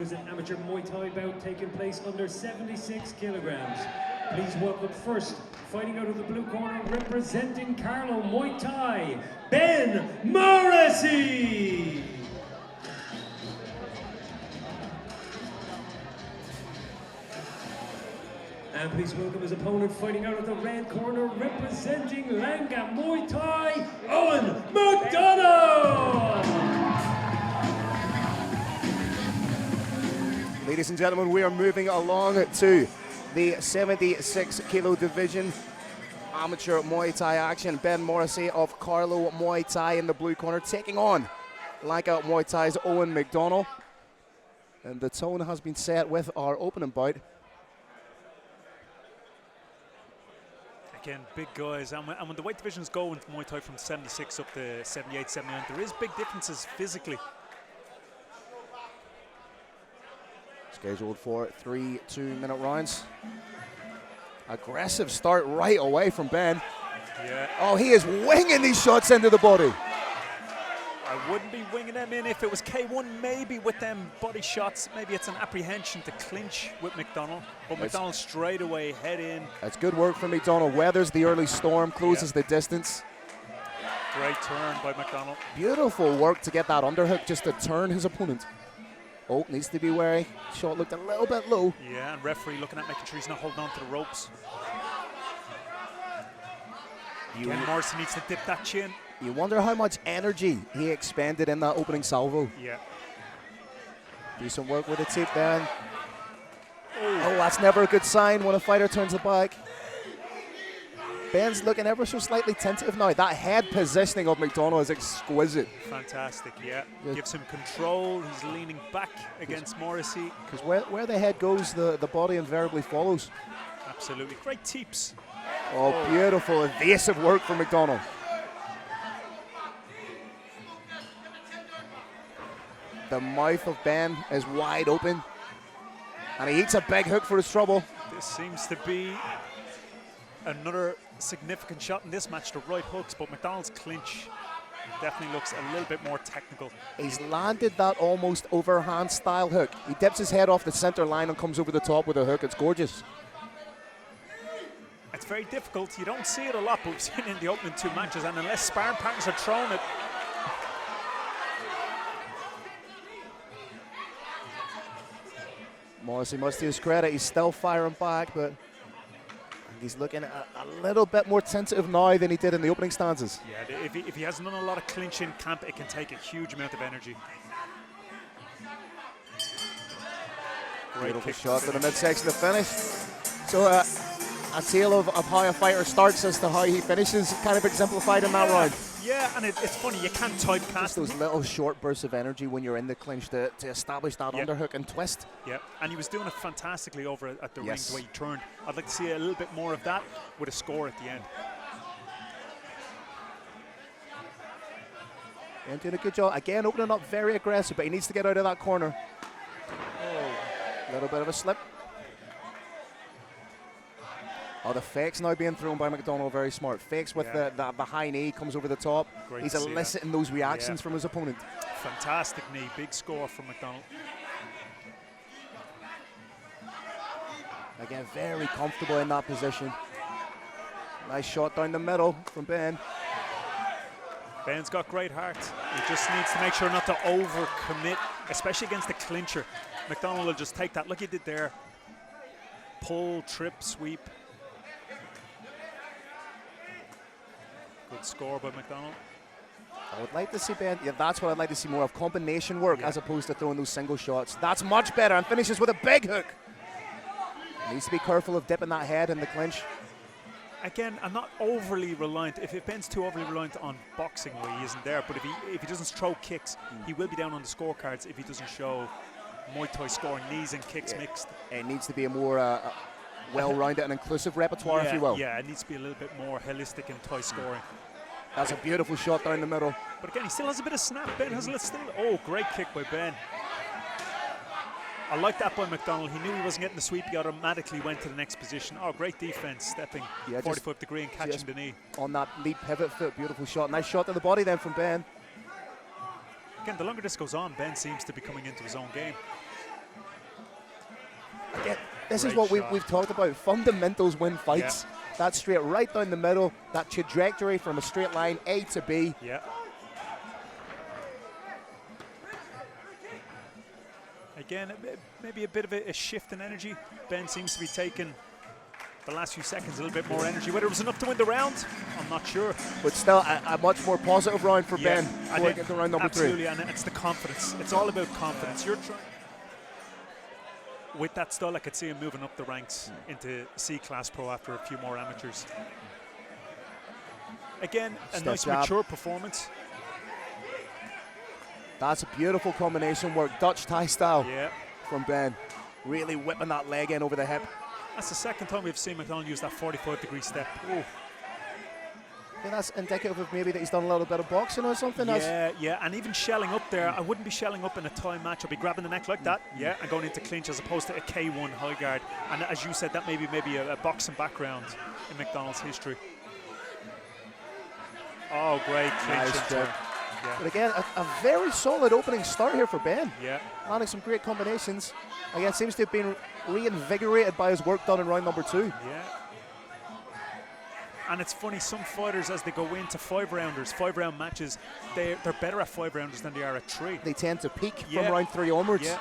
There's an amateur Muay Thai bout taking place under 76 kilograms. Please welcome first, fighting out of the blue corner, representing Carlow Muay Thai, Ben Morrissey! And please welcome his opponent, fighting out of the red corner, representing Langka Muay Thai, EOin McDonnell! Ladies and gentlemen, we are moving along to the 76 kilo division. Amateur Muay Thai action. Ben Morrissey of Carlow Muay Thai in the blue corner, taking on Langka Muay Thai's EOin McDonnell. And the tone has been set with our opening bout. Again, big guys, and when the weight divisions go into Muay Thai from 76 up to 78, 79, there is big differences physically. Scheduled for 3 2-minute rounds. Aggressive start right away from Ben. Yeah. Oh, he is winging these shots into the body. I wouldn't be winging them in if it was K1, maybe with them body shots. Maybe it's an apprehension to clinch with McDonnell. But McDonnell straight away, head in. That's good work from McDonnell. Weathers the early storm, closes the distance. Great turn by McDonnell. Beautiful work to get that underhook just to turn his opponent. Oh, needs to be wary. Shot looked a little bit low. Yeah, and referee looking at making sure he's not holding on to the ropes. Again, Morrissey needs to dip that chin. You wonder how much energy he expended in that opening salvo. Yeah. Decent work with the tip then. Oh, that's never a good sign when a fighter turns the back. Ben's looking ever so slightly tentative now. That head positioning of McDonnell is exquisite. Fantastic, yeah. Gives him control. He's leaning back against Morrissey. Because where the head goes, the body invariably follows. Absolutely. Great teeps. Oh, beautiful, evasive work from McDonnell. The mouth of Ben is wide open. And he eats a big hook for his trouble. This seems to be another significant shot in this match, the right hooks, but McDonnell's clinch definitely looks a little bit more technical. He's landed that almost overhand style hook. He dips his head off the center line and comes over the top with a hook. It's gorgeous. It's very difficult. You don't see it a lot, but we've seen it in the opening 2 matches, and unless sparring partners are throwing it, Morrissey must to his credit, he's still firing back, but he's looking a little bit more tentative now than he did in the opening stances. Yeah, if he hasn't done a lot of clinch in camp, it can take a huge amount of energy. Beautiful shot to the midsection to finish. So a tale of how a fighter starts as to how he finishes, kind of exemplified in that round. Yeah, and it's funny, you can't typecast. Just those little short bursts of energy when you're in the clinch to establish that underhook and twist. Yeah, and he was doing it fantastically over at the ring, the way he turned. I'd like to see a little bit more of that with a score at the end. And doing a good job. Again, opening up very aggressive, but he needs to get out of that corner. Oh, a little bit of a slip. Oh, the fakes now being thrown by McDonnell, very smart. Fakes with the high knee, comes over the top. Great. He's eliciting those reactions from his opponent. Fantastic knee, big score from McDonnell. Again, very comfortable in that position. Nice shot down the middle from Ben. Ben's got great heart. He just needs to make sure not to overcommit, especially against the clincher. McDonnell will just take that, like he did there. Pull, trip, sweep. Good score by McDonnell. I would like to see Ben, that's what I'd like to see more of, combination work as opposed to throwing those single shots. That's much better, and finishes with a big hook. Needs to be careful of dipping that head in the clinch. Again, I'm not overly reliant. If Ben's too overly reliant on boxing, well, he isn't there. But if he doesn't throw kicks, he will be down on the scorecards if he doesn't show Muay Thai scoring, knees and kicks mixed. It needs to be a more well-rounded and inclusive repertoire, if you will. Yeah, it needs to be a little bit more holistic in Thai scoring. That's a beautiful shot down the middle. But again, he still has a bit of snap. Ben has a little oh, great kick by Ben. I like that by McDonnell. He knew he wasn't getting the sweep. He automatically went to the next position. Oh, great defense, stepping 45 degree and catching the knee. On that lead pivot foot, beautiful shot. Nice shot to the body then from Ben. Again, the longer this goes on, Ben seems to be coming into his own game. This is what we've talked about. Fundamentals win fights. Yeah. That straight right down the middle, that trajectory from a straight line, A to B. Yeah. Again, maybe a bit of a shift in energy. Ben seems to be taking the last few seconds a little bit more energy. Whether it was enough to win the round, I'm not sure. But still, a much more positive round for Ben going into round number 3. Absolutely, and it's the confidence. It's all about confidence. You're trying. With that style, I could see him moving up the ranks into C-class pro after a few more amateurs. Again, a nice mature performance. That's a beautiful combination work, Dutch Thai style from Ben. Really whipping that leg in over the hip. That's the second time we've seen McDonnell use that 45-degree step. Ooh. Yeah, that's indicative of maybe that he's done a little bit of boxing or something. Yeah, and even shelling up there. I wouldn't be shelling up in a Thai match. I'd be grabbing the neck like that, and going into clinch as opposed to a K1 high guard. And as you said, that maybe a boxing background in McDonnell's history. Oh, great clinch. Nice. But again, a very solid opening start here for Ben. Yeah. Landing some great combinations. Again, seems to have been reinvigorated by his work done in round number 2. Yeah. And it's funny, some fighters, as they go into 5-round matches, they're better at 5-rounders than they are at 3. They tend to peak from round 3 onwards. Yeah.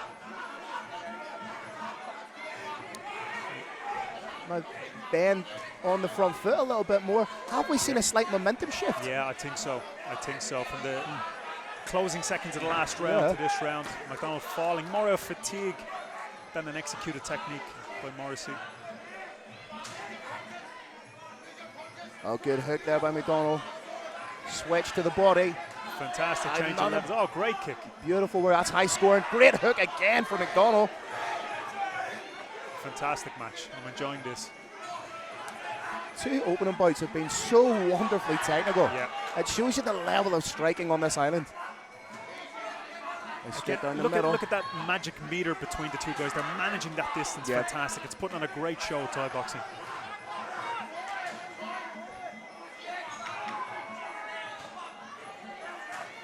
Now, Ben on the front foot a little bit more. Have we seen a slight momentum shift? Yeah, I think so. From the closing seconds of the last round to this round, McDonnell falling more out of fatigue than an executed technique by Morrissey. Oh, good hook there by McDonnell. Switch to the body. Fantastic change of levels. Oh, great kick. Beautiful work. That's high scoring. Great hook again for McDonnell. Fantastic match. I'm enjoying this. 2 opening bouts have been so wonderfully technical. Yeah. It shows you the level of striking on this island. Down the middle. Look at that magic meter between the two guys. They're managing that distance. Fantastic. It's putting on a great show of Thai boxing.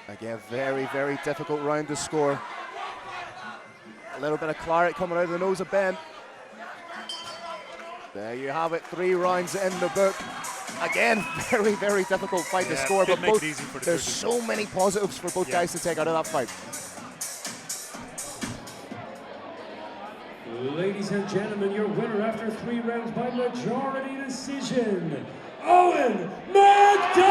Again, very, very difficult round to score. A little bit of claret coming out of the nose of Ben. There you have it, 3 rounds in the book. Again, very, very difficult fight to score, but there's so many positives for both guys to take out of that fight. Ladies and gentlemen, your winner after 3 rounds by majority decision, EOin McDonnell!